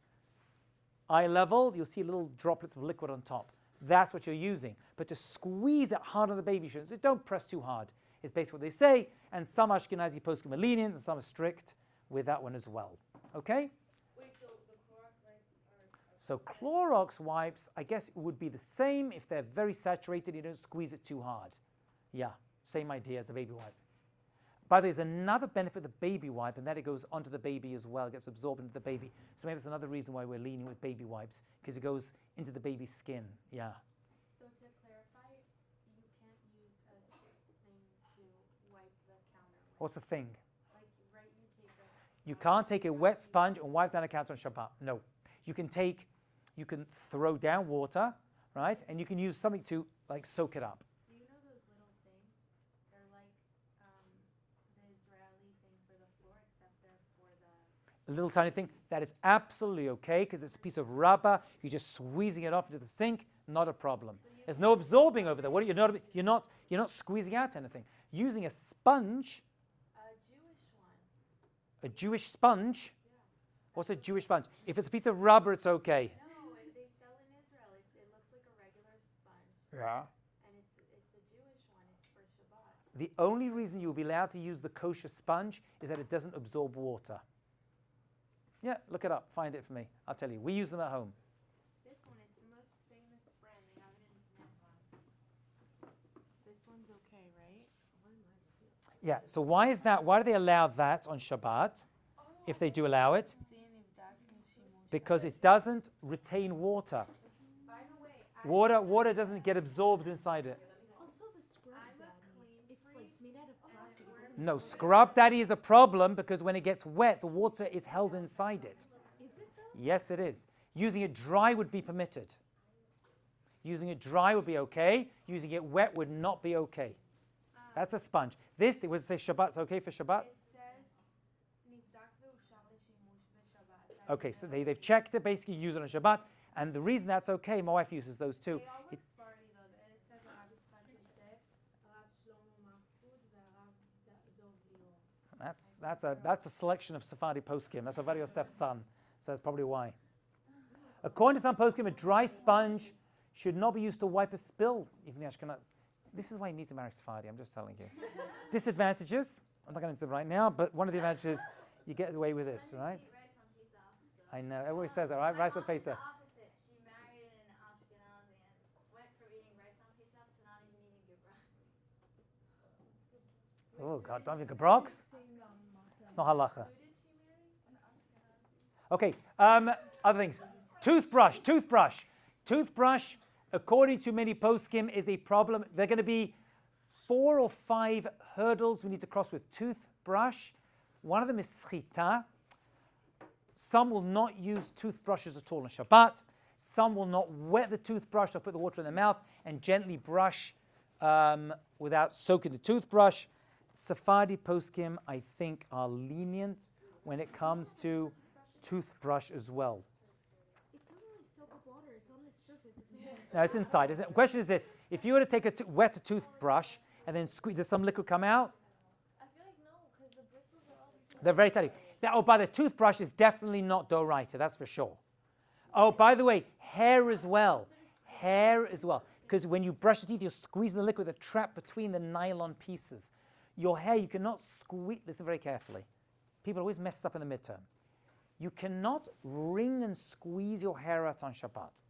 eye level, you'll see little droplets of liquid on top. That's what you're using. But to squeeze it hard on the baby shouldn't. So don't press too hard. Is basically what they say. And some Ashkenazi poskim are lenient, and some are strict with that one as well. Okay? Wait, so the Clorox wipes are So Clorox wipes, I guess it would be the same if they're very saturated. You don't squeeze it too hard. Yeah, same idea as a baby wipe. But there's another benefit of the baby wipe, and that it goes onto the baby as well. It gets absorbed into the baby. So maybe it's another reason why we're leaning with baby wipes, because it goes into the baby's skin. Yeah. So to clarify, you can't use a thing to wipe the counter with. What's the thing? Like, right, you take a You can't take a wet sponge and wipe down a counter on Shabbat. No. You can throw down water, right? And you can use something to like soak it up. Do you know those little things? They're like the Israeli thing for the floor, except they're for the. A little tiny thing, that is absolutely okay because it's a piece of rubber. You're just squeezing it off into the sink, not a problem. There's no absorbing over there. You're not squeezing out anything. Using a sponge, A Jewish one. a Jewish sponge. What's a Jewish sponge? If it's a piece of rubber, it's okay. No, they sell in Israel. It looks like a regular sponge. Yeah. And it's a Jewish one. It's for Shabbat. The only reason you'll be allowed to use the kosher sponge is that it doesn't absorb water. Yeah, look it up. Find it for me. I'll tell you. We use them at home. This one, it's the most famous brand. They have it in Nampa. This one's okay, right? Yeah, so why is that? Why do they allow that on Shabbat, if they do allow it? Because it doesn't retain water. By the way, Water doesn't get absorbed inside it. Also, the scrub daddy. It's like made out of plastic. It doesn't No, absorb. scrub daddy is a problem because when it gets wet, the water is held inside it. Is it though? Yes, it is. Using it dry would be permitted. Using it dry would be okay. Using it wet would not be okay. That's a sponge. This, was it say Shabbat's okay for Shabbat? It says נבדק ואושר לשימוש בשבת. Okay, so they've checked it, basically use it on Shabbat. And the reason that's okay, my wife uses those too. They all It- look Sephardi though. It says הרב יצחק יוסף, הרב שלמה מחפוד, והרב דב ליאור. that's a selection of Sephardi poskim. That's Ovadia Yosef's son, so that's probably why. According to some poskim, a dry sponge should not be used to wipe a spill. Even the Ashkenaz. This is why you need to marry Sephardi. I'm just telling you. Disadvantages. I'm not going into them right now, but one of the advantages, you get away with this, right? I know. Everybody says that, right? Rice on Pesach. opposite. She married an Ashkenazi and went from eating rice on Pesach to not even eating gebrats. Oh God, don't have gebrox. It's not halacha. Okay. Other things. Toothbrush. According to many poskim, is a problem. There are going to be 4 or 5 hurdles we need to cross with toothbrush. One of them is Sechita. Some will not use toothbrushes at all on Shabbat. Some will not wet the toothbrush. They'll put the water in their mouth and gently brush without soaking the toothbrush. Sephardi poskim, I think, are lenient when it comes to toothbrush as well. It doesn't really soak up water. It's on the surface. It's more like No, it's inside. The question is this: if you were to take a wet toothbrush and then squeeze, does some liquid come out? I feel like no, because the bristles are all They're very tiny. By the toothbrush is definitely not doraita, that's for sure. Oh, by the way, hair as well. Because when you brush your teeth, you're squeezing the liquid that's trapped between the nylon pieces. Your hair, you cannot squeeze, listen very carefully. People always mess this up in the midterm. You cannot wring and squeeze your hair out on Shabbat.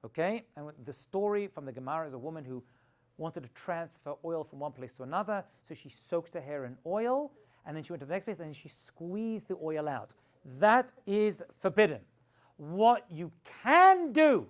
Okay? And the story from the Gemara is a woman who wanted to transfer oil from one place to another, so she soaked her hair in oil, and then she went to the next place, and then she squeezed the oil out. That is forbidden. What you can do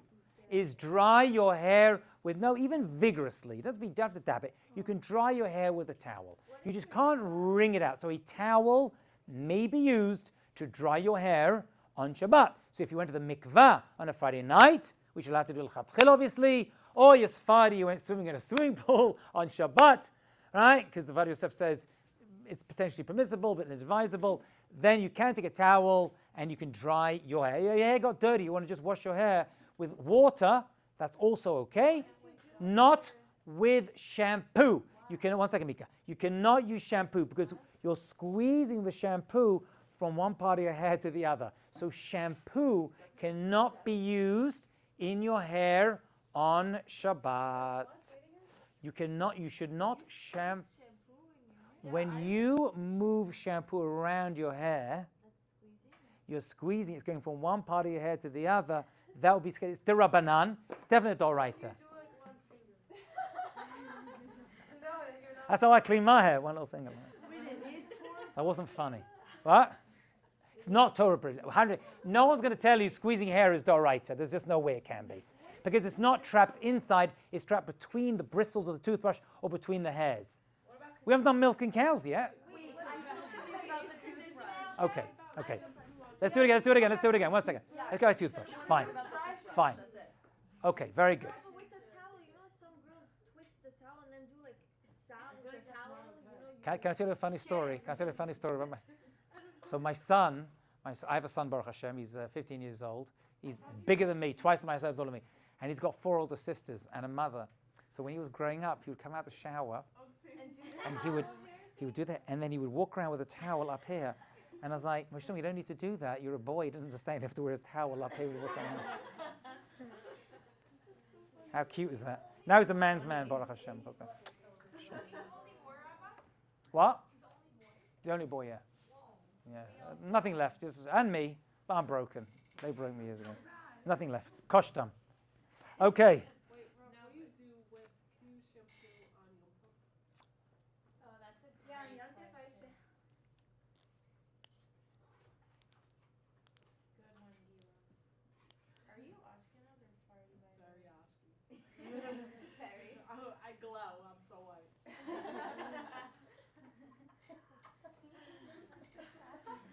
is dry your hair with, even vigorously. It doesn't mean you have to dab it. You can dry your hair with a towel. You just can't wring it out. So a towel may be used to dry your hair on Shabbat. So if you went to the mikvah on a Friday night, which you're allowed to do l'chatchil obviously, or you're Sephardi, you went swimming in a swimming pool on Shabbat, right? Because the Ovadia Yosef says it's potentially permissible but inadvisable, then you can take a towel and you can dry your hair. Your hair got dirty, you want to just wash your hair with water, that's also okay. Not with shampoo. You can, one second, Mika. You cannot use shampoo because you're squeezing the shampoo from one part of your hair to the other. So shampoo cannot be used in your hair on Shabbat. You should not shampoo. When you move shampoo around your hair, you're squeezing, it's going from one part of your hair to the other. That would be, it's derabanan, it's definitely doraita. That's how I clean my hair, one little finger. That wasn't funny. What? It's not Torah. No one's going to tell you squeezing hair is doraita. There's just no way it can be. Because it's not trapped inside, it's trapped between the bristles of the toothbrush or between the hairs. We haven't done milking cows yet. Okay. Let's do it again. 1 second. Let's go back to toothbrush. Fine. Okay, very good. But with the towel, some girls twist the towel and then do like salad with the towel. Can I tell you a funny story? About So my son, I have a son, Baruch Hashem, he's 15 years old. He's bigger than me, twice my size older than me. And he's got 4 older sisters and a mother. So when he was growing up, he would come out the shower and he would do that, and then he would walk around with a towel up here. And I was like, Moshe, you don't need to do that. You're a boy, you don't understand. You have to wear a towel up here. How cute is that? Now he's a man's man, Baruch Hashem. What? The only boy, yeah. Nothing left. And me, but I'm broken. They broke me years ago. Nothing left. Koshtam. Okay. Oh, that's it. Yeah,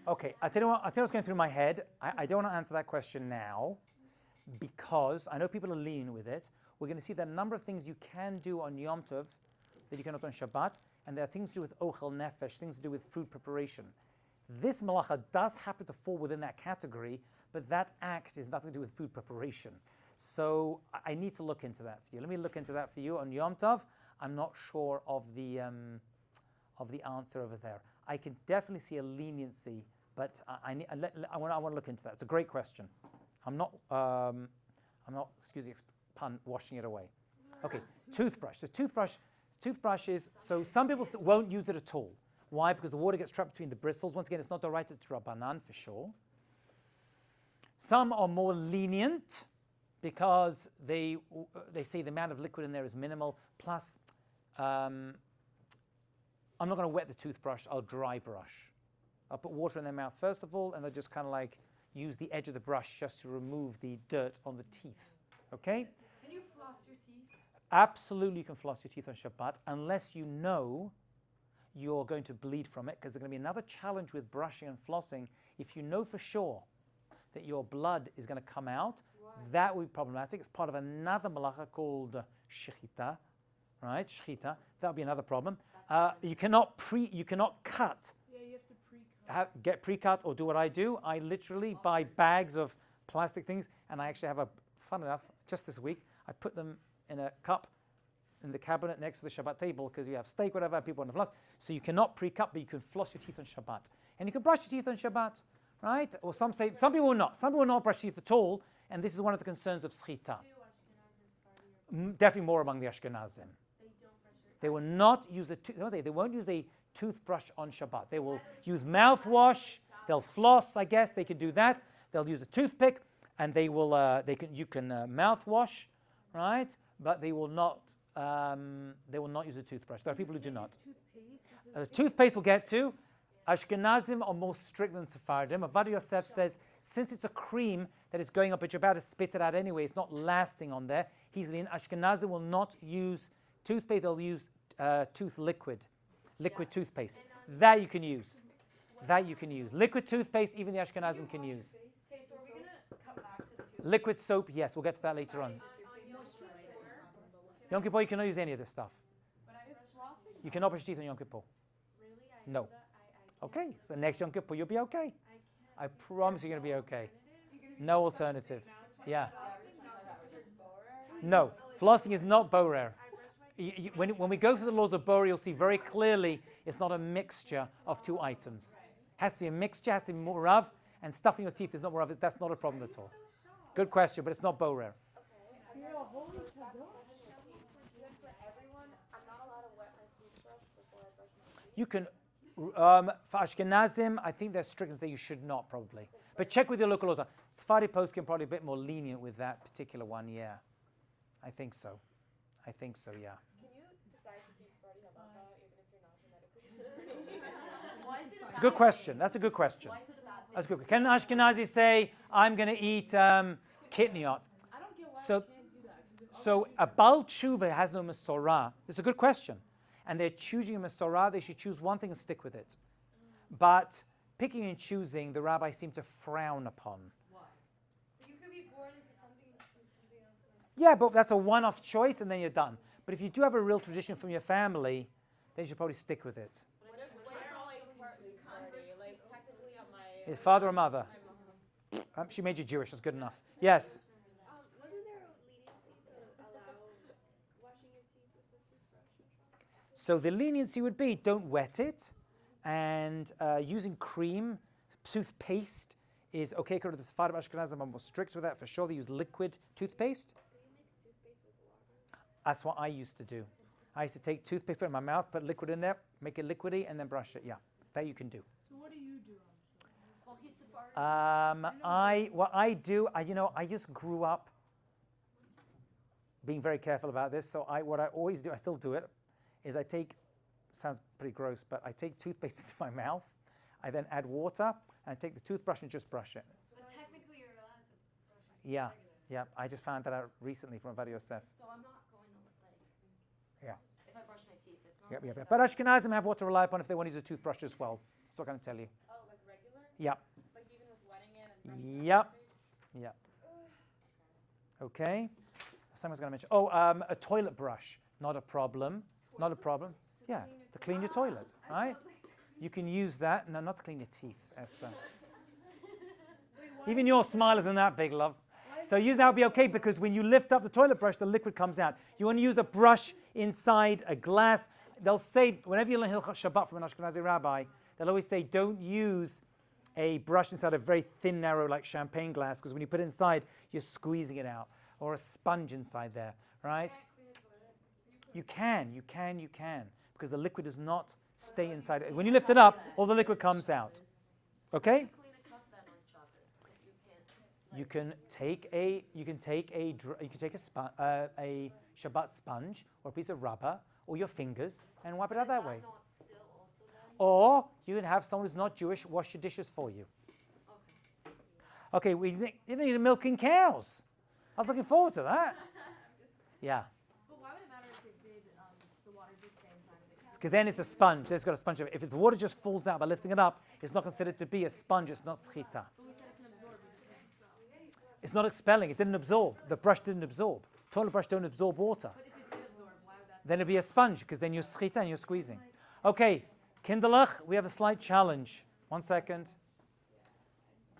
Okay, I'll tell you what's going through my head. I don't want to answer that question now because I know people are lean with it. We're going to see that a number of things you can do on Yom Tov that you cannot do on Shabbat, and there are things to do with ochel nefesh, things to do with food preparation. This malacha does happen to fall within that category, but that act is nothing to do with food preparation. So I need to look into that for you. Let me look into that for you on Yom Tov. I'm not sure of the answer over there. I can definitely see a leniency, but I want to look into that. It's a great question. I'm not, excuse the pun, washing it away. Okay, toothbrush. So toothbrush is, so some people won't use it at all. Why? Because the water gets trapped between the bristles. Once again, it's not the right, it's Rabbanan for sure. Some are more lenient because they say the amount of liquid in there is minimal. Plus, I'm not going to wet the toothbrush, I'll dry brush. I'll put water in their mouth first of all, and they'll just kind of like use the edge of the brush just to remove the dirt on the teeth. Okay? Can you floss your teeth? Absolutely, you can floss your teeth on Shabbat, unless you know you're going to bleed from it, because there's going to be another challenge with brushing and flossing. If you know for sure that your blood is going to come out, that would be problematic. It's part of another malacha called Sechita, right? Sechita. That would be another problem. You cannot cut. Yeah, you have to pre-cut. Get pre-cut or do what I do. I literally buy bags of plastic things, and I actually have fun enough, just this week, I put them in a cup in the cabinet next to the Shabbat table, because you have steak, whatever, people want to floss. So you cannot pre-cut, but you can floss your teeth on Shabbat. And you can brush your teeth on Shabbat, right? Or some people will not. Some people will not brush teeth at all, and this is one of the concerns of Sechita. Definitely more among the Ashkenazim. They will not use they won't use a toothbrush on Shabbat. They will use mouthwash. They'll floss, I guess. They can do that. They'll use a toothpick, and they will. You can mouthwash, right? But they will not. They will not use a toothbrush. There are people who do not. Toothpaste we'll get to. Ashkenazim are more strict than Sephardim. Avad Yosef says, since it's a cream that is going up, but you're about to spit it out anyway, it's not lasting on there. Ashkenazim will not use toothpaste. They'll use tooth liquid toothpaste. That you can use. Liquid toothpaste, even the Ashkenazim can use. Okay, so are we going to cut back to the toothpaste? Liquid soap, yes, we'll get to that later on. Yom Kippur, you cannot use any of this stuff. You cannot brush your teeth on Yom Kippur. No. Okay, so next Yom Kippur, you'll be okay. I promise you're going to be okay. No alternative. Yeah. No, flossing is not borer. When we go through the laws of borer, you'll see very clearly it's not a mixture of two items. It has to be a mixture, has to be more rav, and stuffing your teeth is not more rav. That's not a problem at all. Good question, but it's not borer. You can, for Ashkenazim, I think they're strict and say you should not probably. But check with your local laws. Sephardi post can probably a bit more lenient with that particular one, yeah. I think so, yeah. Can you decide to keep Sephardi halacha even if you're not genetically? Why is it It's a good question. That's a good question. Why is it a bad thing? That's a good. Can Ashkenazi say, I'm going to eat kitniot? I don't get why So, you can't do that. so a Baal Tshuva has no Masorah. This is a good question. And they're choosing a Masorah, they should choose one thing and stick with it. But picking and choosing, the rabbis seem to frown upon. Why? You could be born into something and choose something else. Yeah, but that's a one-off choice and then you're done. But if you do have a real tradition from your family, then you should probably stick with it. What if like technically on my Father or mother? She made you Jewish, that's good enough. Yes? What is their leniency to allow washing your teeth with the toothbrush? So the leniency would be don't wet it, and using cream, toothpaste is okay. According to the Sephardim Ashkenazim, I'm more strict with that for sure. They use liquid toothpaste. Do you mix toothpaste with water? That's what I used to do. I used to take toothpaste, put it in my mouth, put liquid in there, make it liquidy, and then brush it. Yeah, that you can do. So what do you do? well, he's Sephardi. What I do, I just grew up being very careful about this. So what I always do, I still do it, is I take, sounds pretty gross, but I take toothpaste into my mouth. I then add water, and I take the toothbrush and just brush it. But technically you're allowed to brush your teeth Yeah, regularly. yeah. I just found that out recently from Avad Yosef. So I'm not going to like. Yeah. If I brush my teeth, it's not. Yep, like yep, yep. that. But Ashkenazim have what to rely upon if they want to use a toothbrush as well. That's what I'm going to tell you. Oh, like regular? Yep. Like even with wetting it and brushing it Yep. off your face? Yep. Okay. Someone's going to mention. Oh, a toilet brush. Not a problem. Not a problem. Yeah, to clean your toilet, right? You can use that. No, not to clean your teeth, Esther. Even your smile isn't that big, love. So use that would be okay because when you lift up the toilet brush, the liquid comes out. You want to use a brush inside a glass. They'll say, whenever you learn Hilchot Shabbat from an Ashkenazi rabbi, they'll always say, don't use a brush inside a very thin, narrow, like champagne glass, because when you put it inside, you're squeezing it out. Or a sponge inside there, right? You can, because the liquid does not stay inside. When you lift it up, all the liquid comes out. Okay? Clean a cup then on Shabbat if you can't. You can take a Shabbat sponge or a piece of rubber or your fingers and wipe it out that way. Not still also then? Or you can have someone who's not Jewish wash your dishes for you. Okay, you need milking cows. I was looking forward to that. Yeah. But why would it matter if it did, the water did stay inside of it? Because then it's a sponge. It's got a sponge. If the water just falls out by lifting it up, it's not considered to be a sponge. It's not Sechita. But we said it can absorb, you just can't expel. It's not expelling. It didn't absorb. The brush didn't absorb. Toilet brush don't absorb water. But if it did absorb, why would that? Then it'd be a sponge because then you're Sechita and you're squeezing. Okay, Kinderlach, we have a slight challenge. 1 second.